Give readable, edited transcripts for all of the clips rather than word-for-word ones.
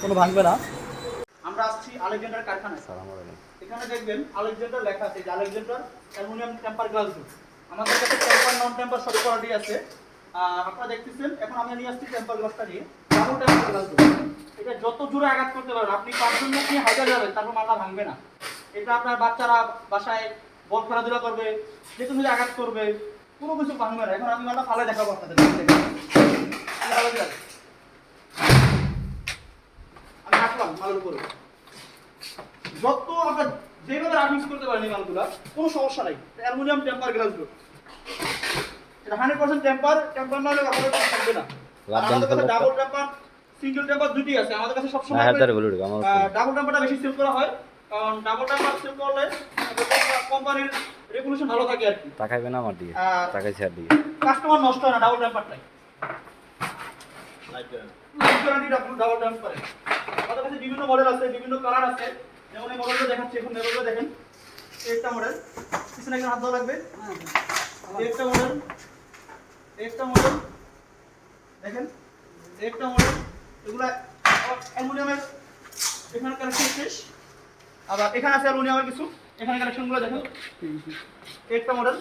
কোনো ভাঙবে না। আমরা আসছি আলেকজান্ডার কারখানায়। এখানে দেখবেন আলেকজান্ডার লেখা আছে, যে Alexander aluminium temper glass door. আমাদের কাছে টেম্পার নন টেম্পার সব কোয়ালিটি আছে। আপনারা দেখতেছেন এখন আমি নিয়ে আসছি টেম্পার গ্লাসটা নিয়ে, ডাবল টেম্পার গ্লাস ডোর। এটা যত জোরে আঘাত করতে পারেন আপনি, 5 মিনিট নিয়ে হাইটা যাবেন, তারপর মাথা ভাঙবে না। এটা আপনার বাচ্চারা বাসায় বল খেলাধুলা করবে, যে কোনো আঘাত করবে, কোনো কিছু ভাঙবে না। এখন আমি মাথা ফালে দেখাবো আপনাদের। আমি রাখলাম মালের উপরে, যত আপনার যেভাবে রাফিংস করতে পারেন এই মালগুলা, কোনো সমস্যা নাই। অ্যালুমিনিয়াম টেম্পার গ্লাস ডোর, এটা 100% টেম্পার না হলে কখনো থাকবে না। আমাদের কাছে ডাবল টেম্পার, সিঙ্গেল টেম্পার দুটি আছে আমাদের কাছে। সবসময় ডাবল টেম্পারটা বেশি সেল করা হয়, কারণ ডাবল টেম্পার সেল করলে কোম্পানির রেগুলেশন ভালো থাকে আর কি। টাকাইবে না আমার দিয়ে, টাকাই ছেড়ে দিয়ে কাস্টমার নষ্ট হয় না ডাবল টেম্পারটাই। Life guarantee double temper. আমাদের কাছে বিভিন্ন মডেল আছে, বিভিন্ন কালার আছে। যেমন এই মডেলটা দেখাচ্ছি, এখন মডেলটা দেখেন। একটা মডেল, পিছনে একটা হাত দেওয়া লাগবে। একটা মডেল, একটা মডেল দেখেন, একটা মডেল। এগুলা অ্যালুমিনিয়ামের, এখানে কানেকশন শেষ, আবার এখানে আছে অ্যালুমিনিয়ামের কিছু, এখানে কানেকশনগুলো দেখেন। একটা মডেল।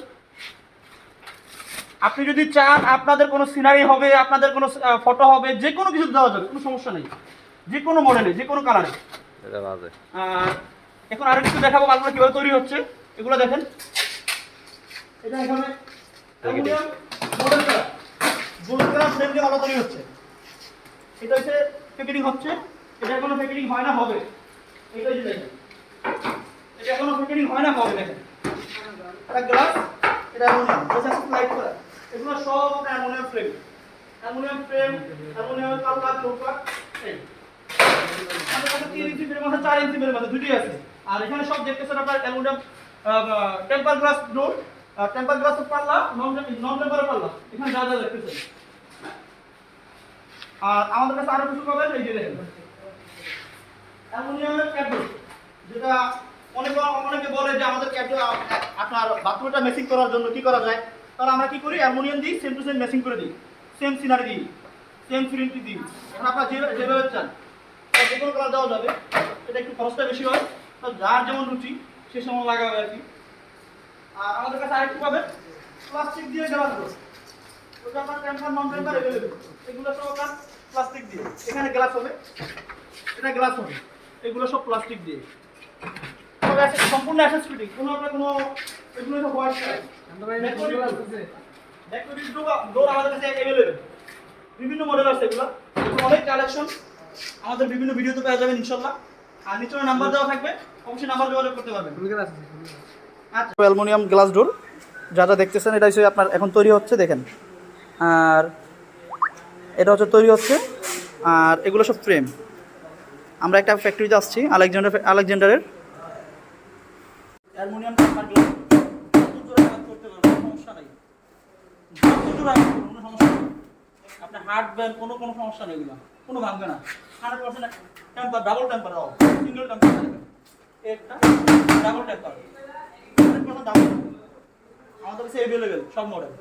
আপনি যদি চান আপনাদের কোনো সিনারি হবে, আপনাদের কোনো ফটো হবে, যে কোনো কিছু দেওয়া যাবে, কোনো সমস্যা নেই। যে কোনো মডেলে, যে কোনো কালারে। এখন আরো কিছু দেখাবো মালগুলো কিভাবে তৈরি হচ্ছে। এগুলো দেখেন, এটা এখানে অ্যালুমিনিয়াম মডেল করা গোল্ড কালার ফ্রেম দিয়ে মাল তৈরি হচ্ছে। এটা হচ্ছে প্যাকেটিং হচ্ছে, এটা এখনো প্যাকেটিং হয় না, হবে। এটা যে দেখেন, এটা এখনো প্যাকেটিং হয় না, হবে। দেখেন এটা গ্লাস, এটা অ্যালুমিনিয়াম, এটা লাইট করা। এগুলো সব aluminium frame, aluminium frame, aluminium colour চৌকাট। এই আমাদের কাছে 3 ইঞ্চি ফ্রেম আছে, 4 ইঞ্চি ফ্রেম আছে, দুটোই আছে। আর এখানে সব দেখতেছেন আপনার aluminium temper glass door, temper গ্লাসের পাল্লা, নন টেম্পারের পাল্লা, এখানে যা যা দেখতেছেন। আর আমাদের কাছে আরো কিছু পাবেন, এই যে দেখেন অ্যালুমিনিয়ামের ক্যাপডোর, যেটা অনেকে বলে যে আমাদের ক্যাপডোর আপনার বাথরুমটা মেসিং করার জন্য কি করা যায়, তাহলে আমরা কি করি, অ্যালুমিনিয়াম দিই, সেম টু সেম মেসিং করে দিই, সেম সিনারি দিই, সেম ফিনিশিং দিই। এখন আপনারা যেভাবে চান যে কোনো কালার দেওয়া যাবে। এটা একটু খরচটা বেশি হয়, তো যার যেমন রুচি সে সময় লাগাবে আর কি। আর আমাদের কাছে আরেকটু পাবেন প্লাস্টিক দিয়ে গ্লাস ডোর, ওটা আপনার টেম্পার নন টেম্পার अवेलेबल। এগুলো সব আপনার প্লাস্টিক দিয়ে, এখানে গ্লাস হবে, এটা গ্লাস হবে, এগুলো সব প্লাস্টিক দিয়ে। তবে আছে সম্পূর্ণ অ্যাসেস ফিটিং, কোনো আপনার কোনো এগুলো সব হোয়াইট কালার। ডেকোরেটিভ ডোর আমাদের কাছে अवेलेबल, বিভিন্ন মডেল আছে। এগুলো অনেক কালেকশন আমাদের বিভিন্ন ভিডিওতে পেয়ে যাবেন ইনশাআল্লাহ। আর নিচে নাম্বার দেওয়া থাকবে, অবশ্যই নাম্বার যোগাযোগ করতে পারবেন। আচ্ছা, অ্যালুমিনিয়াম গ্লাস ডোর যা যা দেখতেছেন, এটা হচ্ছে আপনার এখন তৈরি হচ্ছে, দেখেন। আর এটা হচ্ছে তৈরি হচ্ছে, আর এগুলো সব ফ্রেম। আমরা একটা ফ্যাক্টরিতে আসছি, আলেকজান্ডারের অ্যালুমিনিয়াম টেম্পার গ্লাস। সমস্যা নাই, কোনো সমস্যা নেই। আপনার হার্ড ব্যান্ড কোনো সমস্যা নেই, এগুলো কোনো ভাঙবে না। 100% temper, double temper, single temper, একটা ডাবল টেম্পার, 100% ডাবল। আমাদের কাছে अवेलेबल সব মডেল।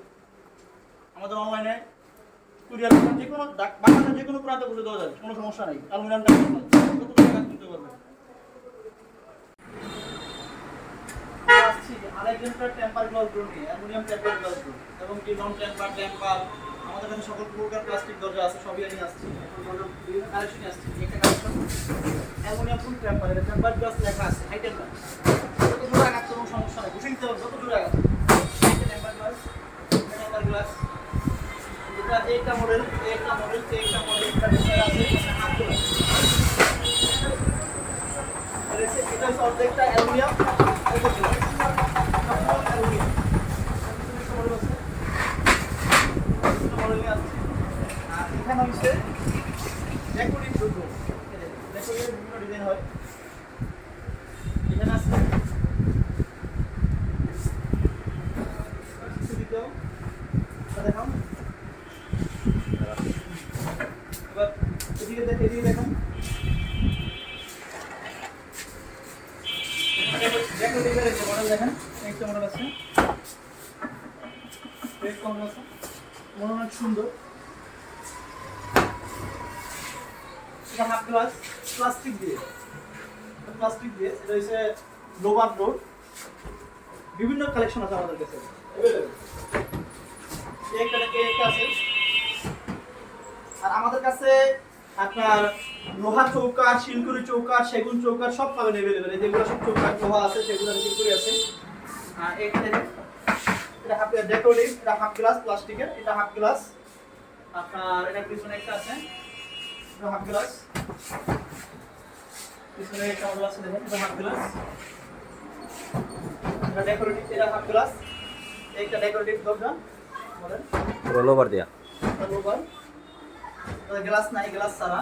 আমাদের অনলাইনে কুরিয়ার, যে কোনো বাংলাদেশের যে কোনো প্রান্তে পৌঁছে দেওয়া যায়, কোনো সমস্যা নেই। অ্যালুমিনিয়াম টেম্পার কত টাকা কাজ করতে পারবে। আসছি আলেকজান্ডার টেম্পার গ্লাস ডোর নিয়ে, অ্যালুমিনিয়াম টেম্পার গ্লাস ডোর এবং কি নন টেম্পার, টেম্পার। আমাদের কাছে সকল প্রকার প্লাস্টিক দরজা আছে, সবই নিয়ে আসছি। এখন দরজা বিভিন্ন কালেকশন আসছে। একটা কালেকশন অ্যালুমিনিয়াম ফুল টেম্পার, এটা টেম্পার গ্লাস লেখা আছে, হাই টেম্পার। যত জোরে আঘাত কোনো সমস্যা নেই, বসে দিতে হবে যত জোরে আঘাত। Temper glass, temper glass. এটা একটা মডেল, একটা মডেল, একটা মডেল, এটা ডিজাইন আছে, হাত ধরে। এটা হচ্ছে অর্ধেকটা অ্যালুমিনিয়াম, এটা গ্লাস। সম্পূর্ণ অ্যালুমিনিয়াম। মডেল আছে, মডেল নিয়ে আসছে। আর এখানে হচ্ছে ডেকোরেটিভ ডোর, ডেকোরেটিভ বিভিন্ন ডিজাইন হয়। এখানে আছে দেখাও, এবার এদিকে দেখুন, ডেকোরেটিভের মডেল দেখেন, একটা মডেল আছে, রেড মডেল আছে, মনে অনেক সুন্দর। এটা হাফ গ্লাস, প্লাস্টিক দিয়ে এটা হচ্ছে লোভার ডোর, বিভিন্ন কালেকশন আছে আমাদের কাছে একটা আছে। আর আমাদের কাছে আপনার লোহার চৌকাঠ, শিলকুড়ি চৌকাঠ, সেগুন চৌকাঠ সব পাবেন अवेलेबल। যেগুলো সব চৌকাঠ লোহা আছে সেগুলো শিলকুড়ি আছে। আর এখানে এটা হাফ ডেকোরেটিভ, এটা হাফ গ্লাস প্লাস্টিকের, এটা হাফ গ্লাস। আপনার এটা পিছনে একটা আছে, এটা হাফ গ্লাস। পিছনে একটা মডেল আছে দেখেন, এটা হাফ গ্লাস। এটা ডেকোরেটিভ, এটা হাফ গ্লাস। একটা ডেকোরেটিভ দরজা মডেল রোল ওভার দেয়া। লোভার গ্লাস নাই, গ্লাস ছাড়া।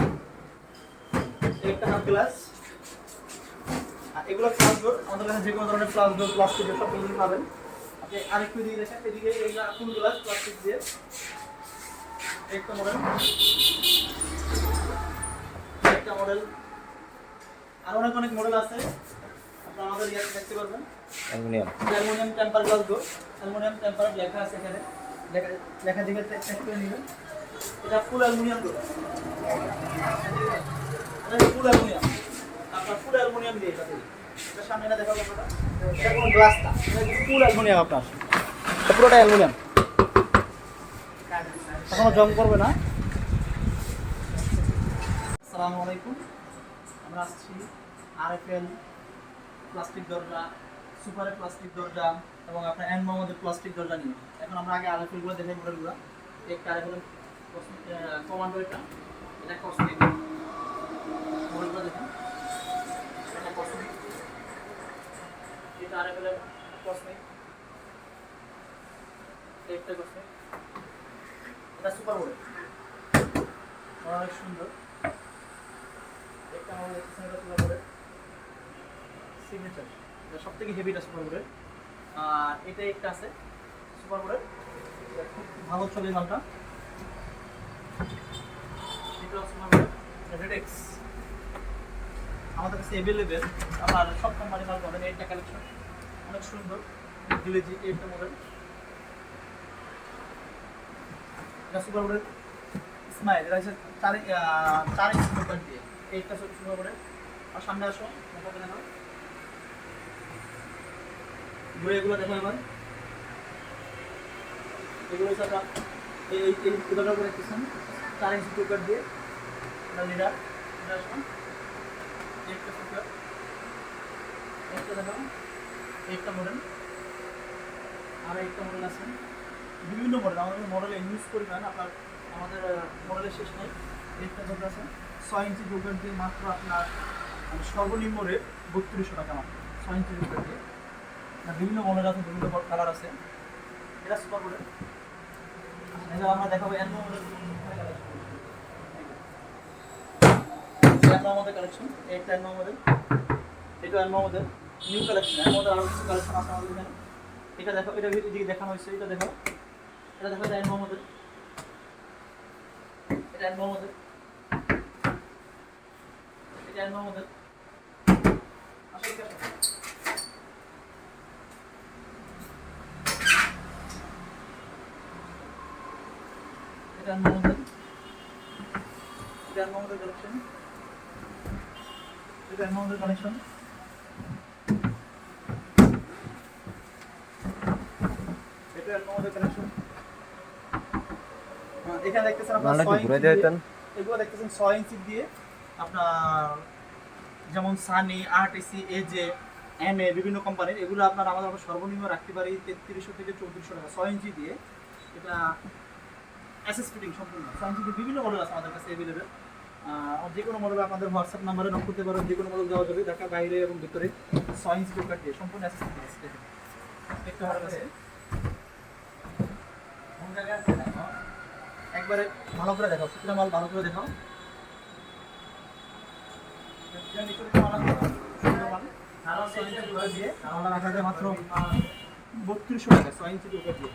একটা হাফ গ্লাস। আর এগুলো প্লাস ডোর, আমাদের কাছে যে কোনো ধরনের প্লাস ডোর, প্লাস্টিকের সব কিছু পাবেন। আপনি আরেকটু দিয়ে দেখেন, এদিকে এগুলো ফুল গ্লাস প্লাস্টিক দিয়ে একটা মডেল, একটা মডেল। আর অনেক মডেল আছে, আপনারা আমাদের ইয়াতে দেখতে পারবেন। Aluminium temper glass door, aluminium temper লেখা আছে এখানে, লেখা দেখে চেক করে নেবেন। এটা ফুল অ্যালুমিনিয়াম ডোর, এটা ফুল অ্যালুমিনিয়াম। আপনার ফুল অ্যালুমিনিয়াম দিয়ে এটা সামনে এটা দেখাবো আপনারা। এটা কোনো গ্লাস না, এটা ফুল অ্যালুমিনিয়াম। আপনার এটা পুরোটা অ্যালুমিনিয়াম, এখনো জং করবে না। আসসালামু আলাইকুম, আমরা আসছি আরএফএল প্লাস্টিক দরজা, সুপারের প্লাস্টিক দরজা এবং আপনার এন মোহাম্মদের প্লাস্টিক দরজা নিয়ে। এখন আমরা আগে আরএফএলগুলো দেখাই, মডেলগুলো। একটা আরএফএল কমান্ডো, এটা কসমিক মডেলগুলো দেখেন। এটা কসমিক, এটা আরএফএল কসমিক, একটা কসমিক। এটা সুপার মডেল, অনেক সুন্দর। একটা আমাদের সুপার মডেল সিগনেচার, এটা সবথেকে হেভিটা সুপার মডেল। আর এটা একটা আছে সুপার মডেল, খুব ভালো চলে মালটা। এটা সুপার মডেল রেডেক্স, আমাদের কাছে অ্যাভেলেবেল। আমার সব কোম্পানি মাল পাবেন। এইটা কালেকশন অনেক সুন্দর, ডিলেজি একটা মডেল। এটা সুপার মডেল স্মাইল, এটা হচ্ছে 4 ইঞ্চি সুপার দিয়ে। এইটা সুপার মডেল। আর সামনে আসো, দেখাবো দেখাও ঘুরে, এগুলো দেখো এবার। এগুলো হচ্ছে আপনার এই উদাহরণ করে দেখতেছেন 4 ইঞ্চি সুপার দিয়ে। এটা লিডার, এটা আসো একটা সুপার, একটা দেখাও, একটা মডেল। আর একটা মডেল আছে, বিভিন্ন মডেল। আমাদের মডেলে ইউজ করি না আপনার, আমাদের মডেলের শেষ নেই। একটা দরজা আছে 6 ইঞ্চি জোগাড় দিয়ে, মাত্র আপনার সর্বনিম্ন রেট 3200 টাকা মাত্র 6 ইঞ্চি জোগাড় দিয়ে। বিভিন্ন মডেল আছে, বিভিন্ন কালার আছে। এটা সুপার মডেল। এটা আমরা দেখাবো এনমো মডেল, এনমো মডেল কালেকশন। একটা এনমো মডেল, এটা এনমো মডেল নিউ কালেকশন। এনমো মডেল আরো কিছু কালেকশন আছে আমাদের এখানে। এটা দেখো, এটা ভিডিও দেখানো হয়েছে। এটা দেখো, এটা দেখো, এটা এনমো মডেল, এটা এনমো মডেল, এটা এনমো মডেল। আসলে কি আছে, এটা এনমো মডেল, এটা এনমো মডেল কালেকশন, এটা এনমো মডেল কালেকশন। এটা এনমো মডেল কালেকশন। এখানে দেখতেছেন আপনারা 6 ইঞ্চি, এগুলো দেখতেছেন 6 ইঞ্চি দিয়ে আপনার, যেমন সানি, আরটিসি, এজে, এমএ, বিভিন্ন কোম্পানির। এগুলো আপনার আমাদের সর্বনিম্ন রাখতে পারি 3300 থেকে 3400 টাকা 6 ইঞ্চি দিয়ে। এটা এসএস ফিটিং সম্পূর্ণ 6 ইঞ্চি দিয়ে। বিভিন্ন মডেল আছে আমাদের কাছে অ্যাভেলেবেল। যে কোনো মডেল আপনাদের হোয়াটসঅ্যাপ নাম্বারে নক করতে পারেন। যে কোনো মডেল দেওয়া যাবে, ঢাকা বাইরে এবং ভিতরে 6 ইঞ্চি টোকার দিয়ে সম্পূর্ণ এসএস ফিটিং আছে। দেখেন একটা মডেল আছে, কোন জায়গায় আছে দেখো, একবারে ভালো করে দেখাও, প্রতিটা মাল ভালো করে দেখাও। এটা নিচে মাল আছে, সুন্দর মাল। আর 6 ইঞ্চি টোকার দিয়ে আমরা রাখা যায় মাত্র 3200 টাকা 6 ইঞ্চি টোকার দিয়ে।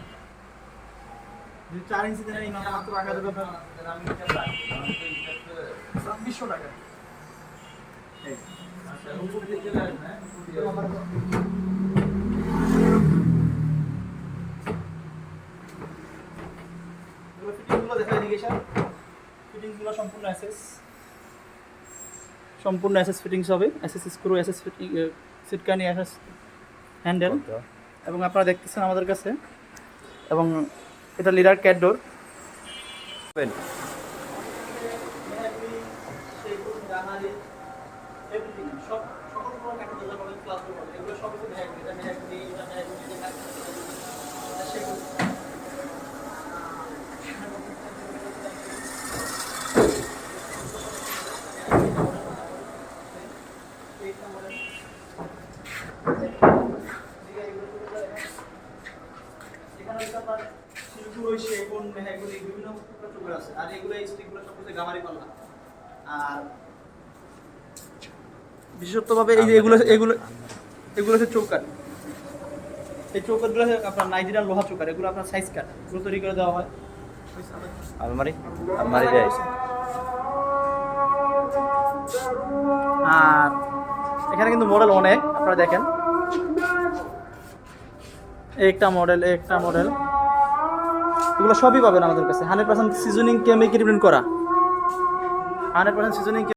যদি 4 ইঞ্চি দেন এই মালটা মাত্র রাখা যাবে আপনার 2600 টাকা। এই আচ্ছা, উপর দিয়ে চলে আসবে না, উপর দিয়ে আমার ফিটিংগুলো দেখা এদিকে স্যার, ফিটিংগুলো সম্পূর্ণ এসএস সম্পূর্ণ এসএস ফিটিংস হবে, এসএস স্ক্রু, এসএস ফিটিং, সিটকানি, এসএস হ্যান্ডেল, এবং আপনারা দেখতেছেন আমাদের কাছে, এবং এটা লিডার ক্যাট ডোর। বিশেষত্বভাবে এই যে এগুলো এগুলো এগুলো হচ্ছে চৌকাঠ। এই চৌকাঠগুলো আপনার নাইজেরিয়ান লোহা চৌকাঠ, এগুলো আপনার সাইজ কাট, এগুলো তৈরি করে দেওয়া হয়। আলমারি আলমারি দেয়। আর এখানে কিন্তু মডেল অনেক, আপনারা দেখেন, একটা মডেল, একটা মডেল, এগুলো সবই পাবেন আমাদের কাছে। 100% সিজনিং কেমিক্যাল করা, 100% সিজনিং